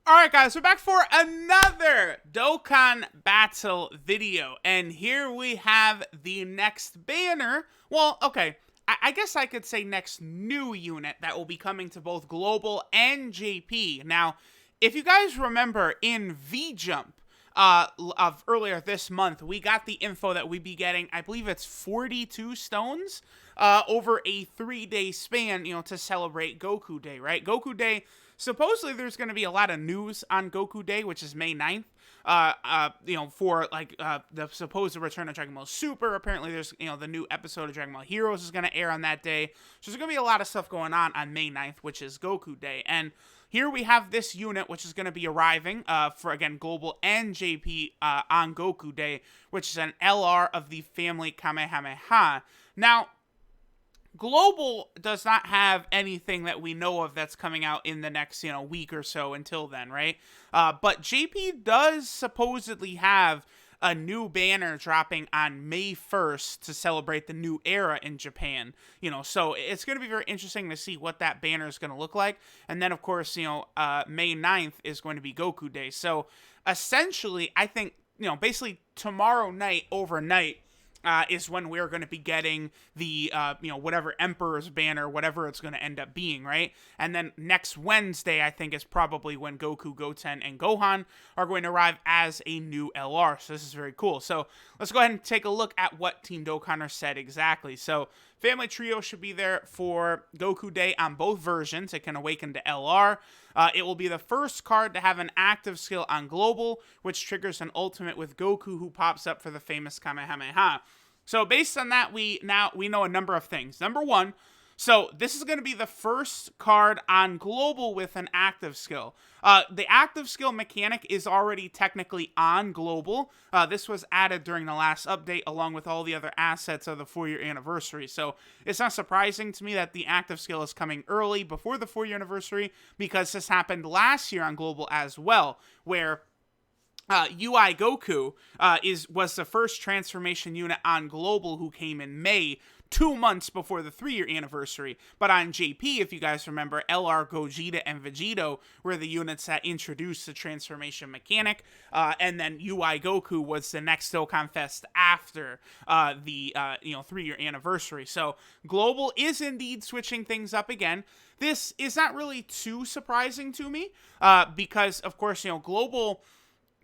Alright guys, we're back for another Dokkan battle video, and here we have the next banner. Well, okay, I guess I could say next new unit that will be coming to both Global and JP. Now, if you guys remember in V-Jump of earlier this month, we got the info that we'd be getting, I believe it's 42 stones over a 3-day span, to celebrate Goku Day, right? Goku Day, supposedly there's going to be a lot of news on Goku Day, which is May 9th. For the supposed return of Dragon Ball Super. Apparently there's, the new episode of Dragon Ball Heroes is going to air on that day. So there's going to be a lot of stuff going on May 9th, which is Goku Day. And here we have this unit, which is going to be arriving for, again, Global and JP on Goku Day, which is an LR of the family Kamehameha. Now, Global does not have anything that we know of that's coming out in the next, week or so until then, right? But JP does supposedly have a new banner dropping on May 1st to celebrate the new era in Japan. So it's going to be very interesting to see what that banner is going to look like. And then, of course, May 9th is going to be Goku Day. So essentially, I think, basically tomorrow night, overnight, is when we're going to be getting the, whatever Emperor's banner, whatever it's going to end up being, right? And then next Wednesday, I think, is probably when Goku, Goten, and Gohan are going to arrive as a new LR. So this is very cool. So let's go ahead and take a look at what Team Dokkaner said exactly. So Family Trio should be there for Goku Day on both versions. It can awaken to LR. It will be the first card to have an active skill on Global, which triggers an ultimate with Goku, who pops up for the famous Kamehameha. So based on that, we know a number of things. Number one, so this is going to be the first card on Global with an active skill. The active skill mechanic is already technically on Global. This was added during the last update along with all the other assets of the 4-year anniversary. So it's not surprising to me that the active skill is coming early before the 4-year anniversary, because this happened last year on Global as well, where UI Goku was the first transformation unit on Global who came in May, 2 months before the 3-year anniversary. But on JP, if you guys remember, LR Gogeta and Vegito were the units that introduced the transformation mechanic, and then UI Goku was the next DOKKANFEST after the 3-year anniversary. So Global is indeed switching things up again. This is not really too surprising to me, because of course, Global,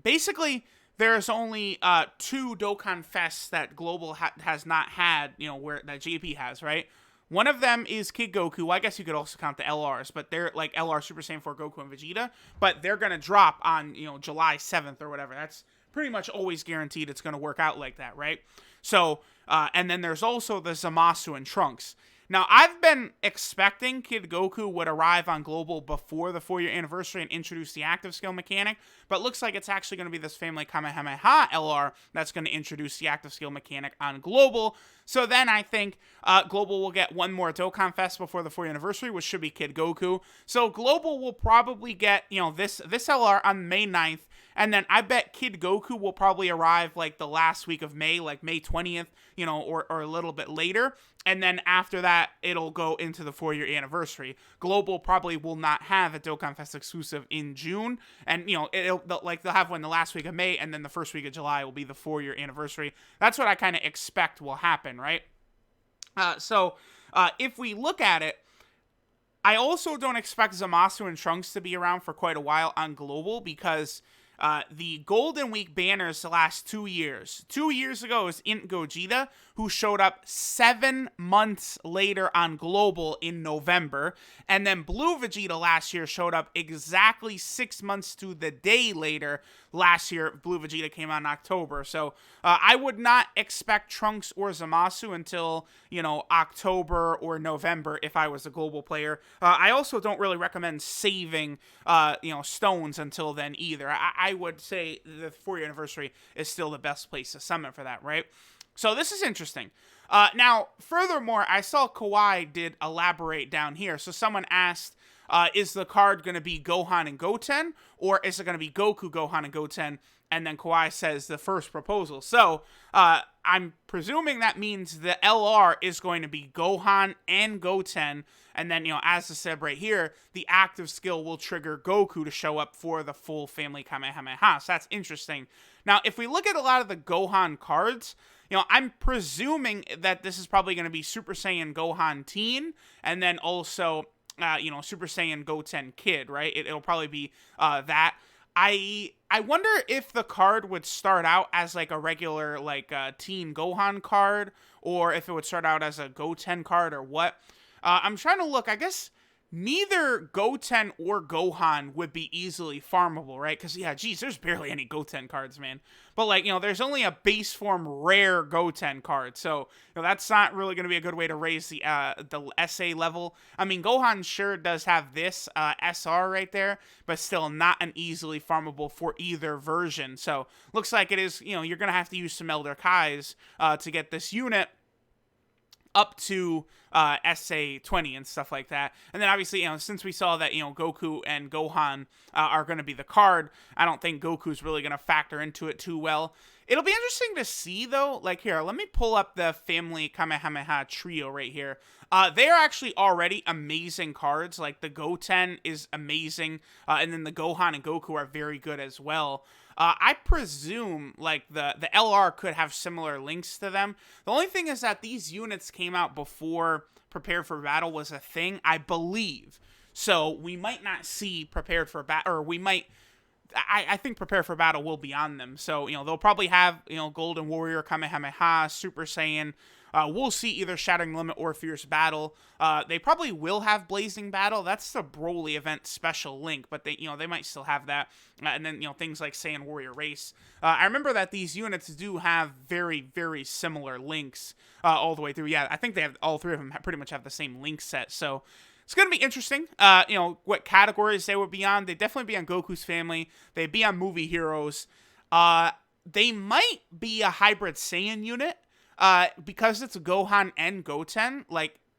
basically, there's only 2 Dokkan Fests that Global has not had, where that JP has, right? One of them is Kid Goku. Well, I guess you could also count the LRs, but they're like LR Super Saiyan 4 Goku and Vegeta, but they're going to drop on, July 7th or whatever. That's pretty much always guaranteed it's going to work out like that, right? So, and then there's also the Zamasu and Trunks. Now, I've been expecting Kid Goku would arrive on Global before the 4-year anniversary and introduce the active skill mechanic, but it looks like it's actually going to be this family Kamehameha LR that's going to introduce the active skill mechanic on Global. So then I think Global will get one more Dokkan Fest before the 4-year anniversary, which should be Kid Goku. So Global will probably get, this LR on May 9th, and then I bet Kid Goku will probably arrive like the last week of May, like May 20th, or a little bit later. And then after that, it'll go into the 4-year anniversary. Global probably will not have a Dokkan Fest exclusive in June. And, they'll have one the last week of May, and then the first week of July will be the 4-year anniversary. That's what I kind of expect will happen, right? So if we look at it, I also don't expect Zamasu and Trunks to be around for quite a while on Global, because the Golden Week banners the last 2 years. 2 years ago was Int Gogeta, who showed up 7 months later on Global in November. And then Blue Vegeta last year showed up exactly 6 months to the day later. Last year, Blue Vegeta came out in October. So I would not expect Trunks or Zamasu until, October or November if I was a Global player. I also don't really recommend saving, stones until then either. I would say the 4-year anniversary is still the best place to summon for that, right? So this is interesting. Now, furthermore, I saw Kawhi did elaborate down here. So someone asked, Is the card going to be Gohan and Goten, or is it going to be Goku, Gohan, and Goten? And then Kawhi says the first proposal. So I'm presuming that means the LR is going to be Gohan and Goten. And then, as I said right here, the active skill will trigger Goku to show up for the full family Kamehameha. So that's interesting. Now, if we look at a lot of the Gohan cards, I'm presuming that this is probably going to be Super Saiyan Gohan Teen, and then also, Super Saiyan Goten Kid, right? It'll probably be that. I wonder if the card would start out as like a regular Teen Gohan card, or if it would start out as a Goten card, or what. I'm trying to look. I guess neither Goten or Gohan would be easily farmable, right? Because, there's barely any Goten cards, man. But, there's only a base form rare Goten card. So, that's not really going to be a good way to raise the SA level. I mean, Gohan sure does have this SR right there, but still not an easily farmable for either version. So, looks like it is, you're going to have to use some Elder Kais to get this unit up to SA 20 and stuff like that. And then obviously, since we saw that, Goku and Gohan are going to be the card, I don't think Goku's really going to factor into it too well. It'll be interesting to see, though. Here, let me pull up the family Kamehameha trio right here. They are actually already amazing cards. The Goten is amazing, and then the Gohan and Goku are very good as well. I presume, the LR could have similar links to them. The only thing is that these units came out before Prepared for Battle was a thing, I believe. So, we might not see Prepared for Battle, or we might... I think Prepare for Battle will be on them. So, they'll probably have, Golden Warrior, Kamehameha, Super Saiyan. We'll see either Shattering Limit or Fierce Battle. They probably will have Blazing Battle. That's the Broly event special link, but they might still have that. And then, things like Saiyan Warrior Race. I remember that these units do have very, very similar links all the way through. Yeah, I think they have all three of them pretty much have the same link set. So, it's going to be interesting, what categories they would be on. They'd definitely be on Goku's family. They'd be on Movie Heroes. They might be a hybrid Saiyan unit, because it's Gohan and Goten.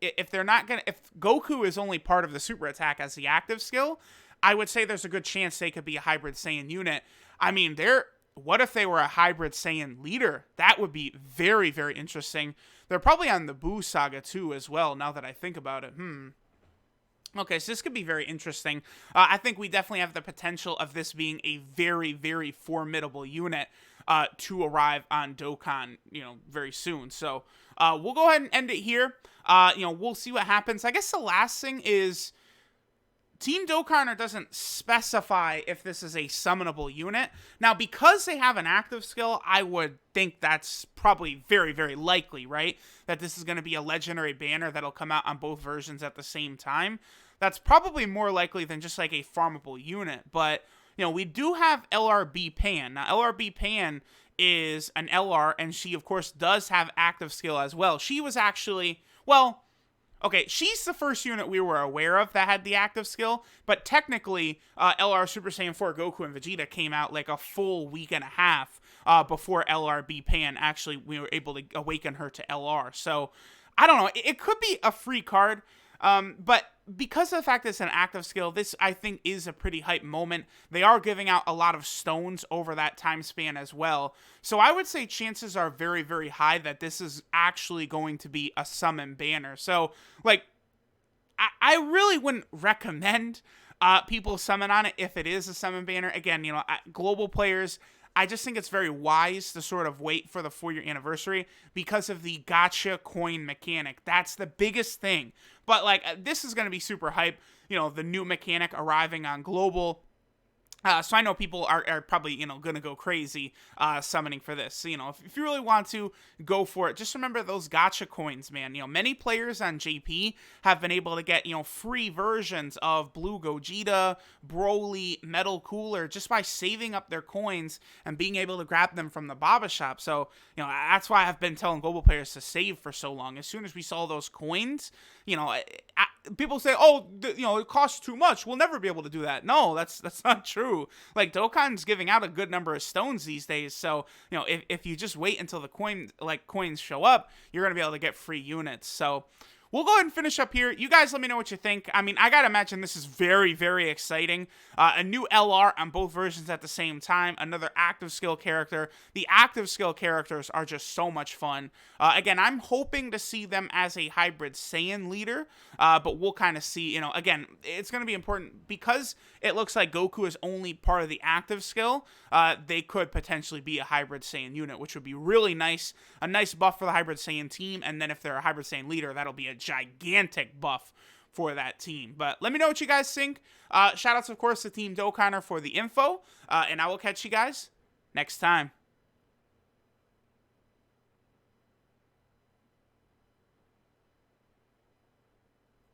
If they're not going to... If Goku is only part of the super attack as the active skill, I would say there's a good chance they could be a hybrid Saiyan unit. I mean, what if they were a hybrid Saiyan leader? That would be very, very interesting. They're probably on the Buu Saga, too, as well, now that I think about it. Okay, so this could be very interesting. I think we definitely have the potential of this being a very, very formidable unit to arrive on Dokkan, very soon. So we'll go ahead and end it here. We'll see what happens. I guess the last thing is Team Dokkan doesn't specify if this is a summonable unit. Now, because they have an active skill, I would think that's probably very, very likely, right? That this is going to be a legendary banner that'll come out on both versions at the same time. That's probably more likely than just a farmable unit. But, we do have LRB Pan. Now, LRB Pan is an LR, and she, of course, does have active skill as well. She was actually, she's the first unit we were aware of that had the active skill, but technically, LR Super Saiyan 4 Goku and Vegeta came out a full week and a half before LRB Pan actually we were able to awaken her to LR. So, I don't know. It could be a free card, but because of the fact that it's an active skill, this, I think, is a pretty hype moment. They are giving out a lot of stones over that time span as well. So I would say chances are very, very high that this is actually going to be a summon banner. So, I really wouldn't recommend people summon on it if it is a summon banner. Again, global players, I just think it's very wise to sort of wait for the 4-year anniversary because of the gacha coin mechanic. That's the biggest thing. But, this is going to be super hype. The new mechanic arriving on global. So I know people are probably, going to go crazy summoning for this. So, if you really want to, go for it. Just remember those gacha coins, man. Many players on JP have been able to get, free versions of Blue Gogeta, Broly, Metal Cooler, just by saving up their coins and being able to grab them from the Baba shop. So, that's why I've been telling global players to save for so long. As soon as we saw those coins, people say, it costs too much. We'll never be able to do that. No, that's not true. Dokkan's giving out a good number of stones these days. So, if you just wait until the coins show up, you're going to be able to get free units. So, we'll go ahead and finish up here. You guys let me know what you think. I mean, I gotta imagine this is very, very exciting. A new LR on both versions at the same time. Another active skill character. The active skill characters are just so much fun. Again, I'm hoping to see them as a hybrid Saiyan leader, but we'll kind of see. You know, again, it's going to be important because it looks like Goku is only part of the active skill. They could potentially be a hybrid Saiyan unit, which would be really nice. A nice buff for the hybrid Saiyan team, and then if they're a hybrid Saiyan leader, that'll be a gigantic buff for that team. But let me know what you guys think. Shoutouts, of course, to Team Dokkaner for the info, and I will catch you guys next time.